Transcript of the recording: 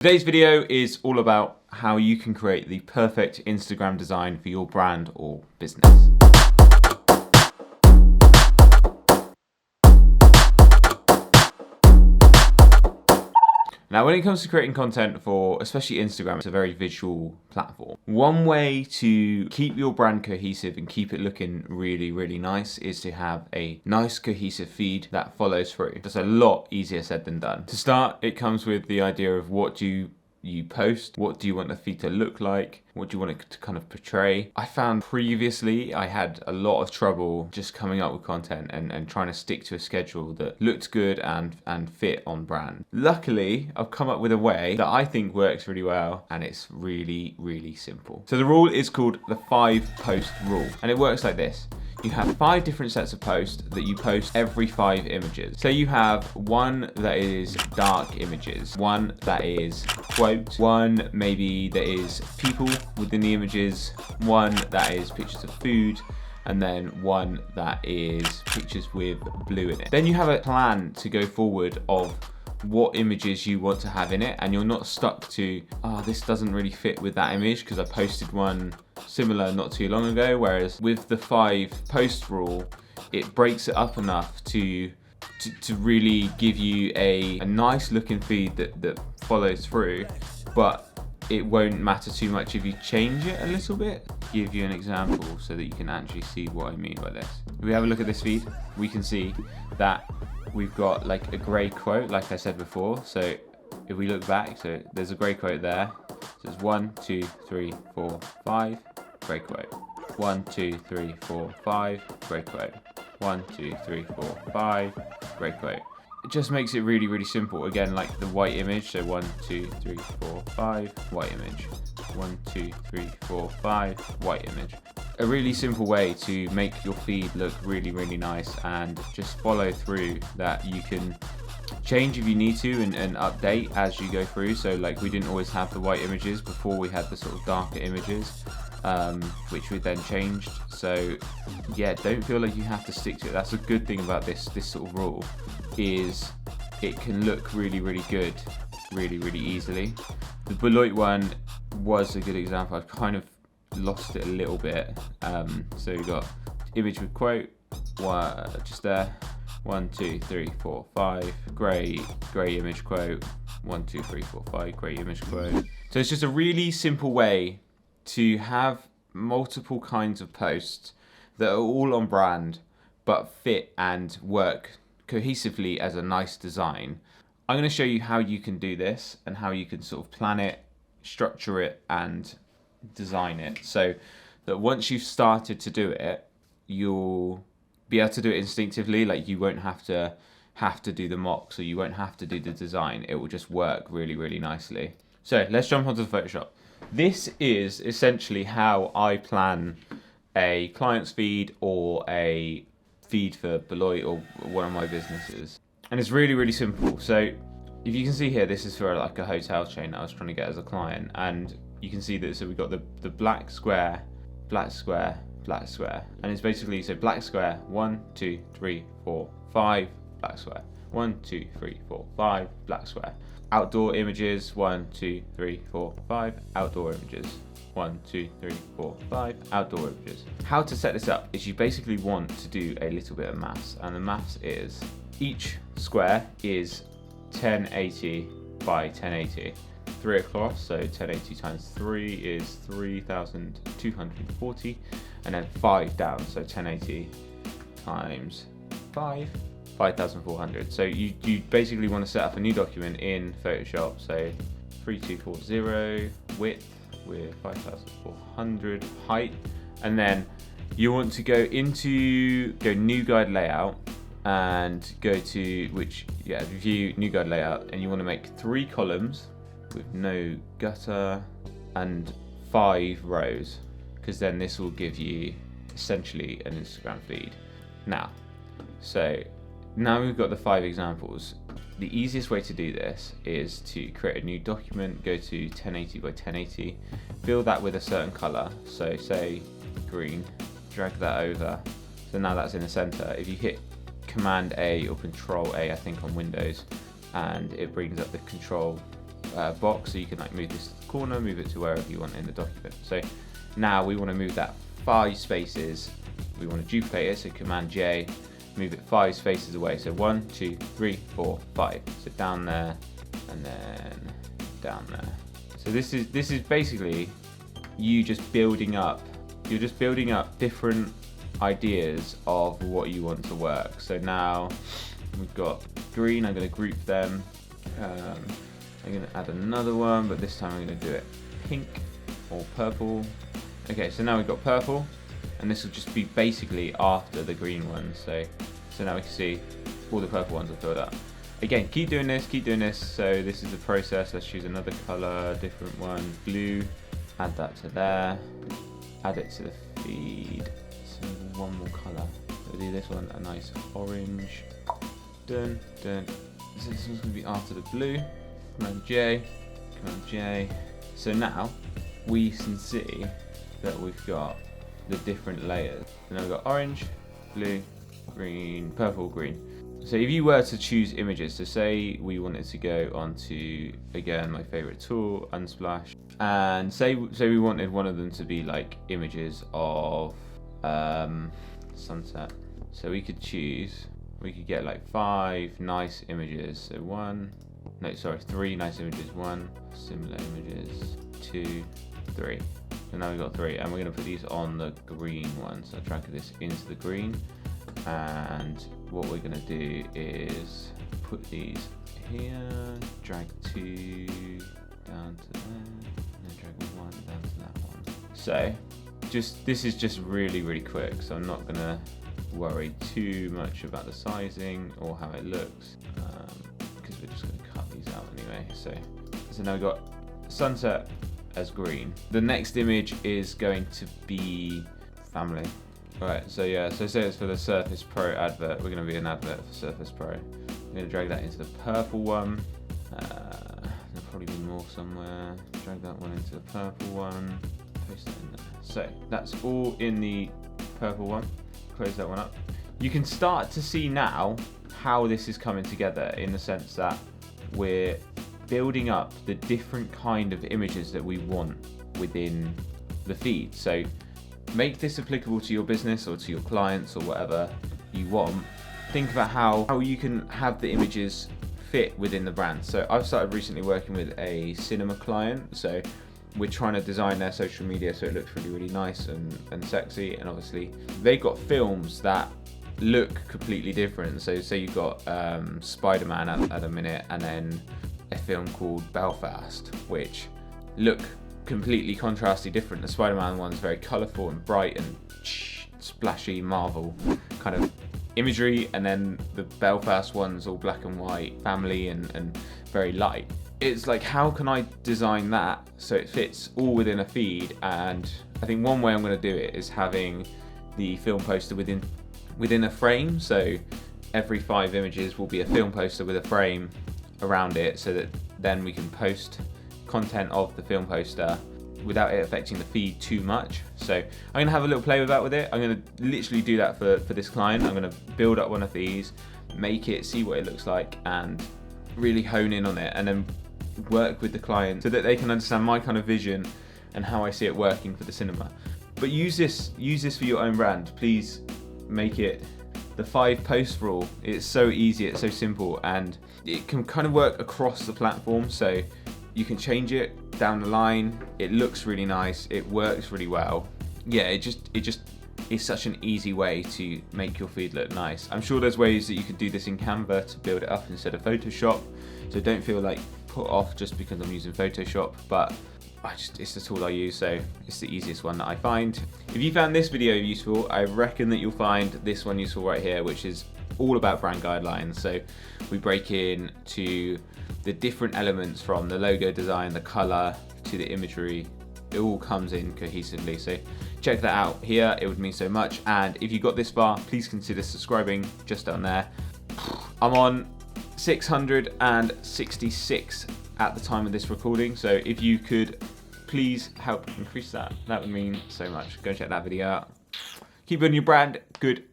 Today's video is all about how you can create the perfect Instagram design for your brand or business. Now, when it comes to creating content for especially Instagram, it's a very visual platform. One way to keep your brand cohesive and keep it looking really, really nice is to have a nice cohesive feed that follows through. That's a lot easier said than done. To start, it comes with the idea of what do you post, what do you want the feed to look like, what do you want it to kind of portray. I found previously I had a lot of trouble just coming up with content and trying to stick to a schedule that looked good and fit on brand. Luckily, I've come up with a way that I think works really well, and it's really, really simple. So the rule is called the 5-post rule, and it works like this. You have 5 different sets of posts that you post every 5 images. So you have one that is dark images, one that is quote, one maybe that is people within the images, one that is pictures of food, and then one that is pictures with blue in it. Then you have a plan to go forward of what images you want to have in it, and you're not stuck to, this doesn't really fit with that image because I posted one similar not too long ago. Whereas with the 5-post rule, it breaks it up enough to really give you a nice looking feed that follows through, but it won't matter too much if you change it a little bit. Give you an example so that you can actually see what I mean by this. If we have a look at this feed, we can see that we've got like a grey quote, like I said before. So if we look back, so there's a grey quote there. So it's 1, 2, 3, 4, 5, grey quote. 1, 2, 3, 4, 5, grey quote. 1, 2, 3, 4, 5, grey quote. It just makes it really, really simple. Again, like the white image. So 1, 2, 3, 4, 5, white image. 1, 2, 3, 4, 5, white image. A really simple way to make your feed look really, really nice, and just follow through that you can change if you need to and update as you go through. So like we didn't always have the white images before, we had the sort of darker images, which we then changed. So yeah, don't feel like you have to stick to it. That's a good thing about this sort of rule, is it can look really, really good really, really easily. The Beloit one was a good example. I've kind of lost it a little bit. So we got image with quote, just there. 1, 2, 3, 4, 5, grey image quote. 1, 2, 3, 4, 5, grey image quote. So it's just a really simple way to have multiple kinds of posts that are all on brand but fit and work cohesively as a nice design. I'm going to show you how you can do this and how you can sort of plan it, structure it, and design it, so that once you've started to do it, you'll be able to do it instinctively. Like you won't have to do the mocks, or you won't have to do the design. It will just work really, really nicely. So let's jump onto the Photoshop. This is essentially how I plan a client's feed or a feed for Beloit or one of my businesses. And it's really, really simple. So if you can see here, this is for like a hotel chain that I was trying to get as a client, and you can see that, so we've got the black square, black square, black square, and it's basically, so black square, 1, 2, 3, 4, 5, black square, 1, 2, 3, 4, 5, black square. Outdoor images, 1, 2, 3, 4, 5, outdoor images. 1, 2, 3, 4, 5, outdoor images. How to set this up is you basically want to do a little bit of maths, and the maths is each square is 1080 by 1080. 3 across, so 1080 times 3 is 3,240, and then 5 down, so 1080 times 5, 5,400. So you basically want to set up a new document in Photoshop. So 3240 width with 5,400 height, and then you want to go new guide layout and go to view new guide layout, and you want to make 3 columns with no gutter and 5 rows, because then this will give you essentially an Instagram feed. Now we've got the 5 examples. The easiest way to do this is to create a new document, go to 1080 by 1080, fill that with a certain color, so say green, drag that over, so now that's in the center. If you hit Command A or Control A, I think, on Windows, and it brings up the control box, so you can like move this to the corner, move it to wherever you want in the document. So now we want to move that 5 spaces. We want to duplicate it, so Command J, move it 5 spaces away. So 1, 2, 3, 4, 5. So down there, and then down there. So this is basically you just building up. You're just building up different ideas of what you want to work. So now we've got green. I'm going to group them. I'm going to add another one, but this time I'm going to do it pink or purple. Okay, so now we've got purple, and this will just be basically after the green one. So now we can see all the purple ones are filled up. Again, keep doing this. So this is the process. Let's choose another color, different one, blue. Add that to there. Add it to the feed. So one more color. We'll do this one a nice orange. Done. So this one's going to be after the blue. Command J. So now we can see that we've got the different layers. And now we've got orange, blue, green, purple, green. So if you were to choose images, so say we wanted to go onto, again, my favorite tool, Unsplash, and say we wanted one of them to be like images of sunset. So we could get like 5 nice images. So 3 nice images, 1 similar images, 2, 3. And now we've got 3, and we're going to put these on the green one. So I'll drag this into the green, and what we're going to do is put these here, drag 2 down to there, and then drag 1 down to that one. So this is just really, really quick, so I'm not going to worry too much about the sizing or how it looks, because we're just going to cut these out anyway. So now we've got sunset as green. The next image is going to be family. Alright, so say it's for the Surface Pro advert. We're going to be an advert for Surface Pro. I'm going to drag that into the purple one. There'll probably be more somewhere. Drag that one into the purple one. Paste that in there. So that's all in the purple one. Close that one up. You can start to see now how this is coming together, in the sense that we're building up the different kind of images that we want within the feed. So make this applicable to your business or to your clients or whatever you want. Think about how you can have the images fit within the brand. So I've started recently working with a cinema client. So we're trying to design their social media so it looks really, really nice and sexy. And obviously they've got films that look completely different. So say you've got Spider-Man at a minute, and then a film called Belfast, which look completely contrasty different. The Spider-Man one's very colourful and bright and splashy Marvel kind of imagery, and then the Belfast one's all black and white, family and very light. It's like, how can I design that so it fits all within a feed? And I think one way I'm going to do it is having the film poster within a frame. So every 5 images will be a film poster with a frame around it, so that then we can post content of the film poster without it affecting the feed too much. So I'm going to have a little play with it. I'm going to literally do that for this client. I'm going to build up one of these, make it, see what it looks like, and really hone in on it, and then work with the client so that they can understand my kind of vision and how I see it working for the cinema. But use this for your own brand. Please make it the 5 post rule. It's so easy, it's so simple, and it can kind of work across the platform. So you can change it down the line. It looks really nice. It works really well. Yeah, it just is such an easy way to make your feed look nice. I'm sure there's ways that you could do this in Canva to build it up instead of Photoshop. So don't feel like put off just because I'm using Photoshop, but it's the tool I use, so it's the easiest one that I find. If you found this video useful, I reckon that you'll find this one useful right here, which is all about brand guidelines. So we break in to the different elements, from the logo design, the color, to the imagery. It all comes in cohesively. So check that out here, it would mean so much. And if you got this far, please consider subscribing just down there. I'm on 666 at the time of this recording, so if you could please help increase that would mean so much. Go and check that video out. Keep building your brand. Good.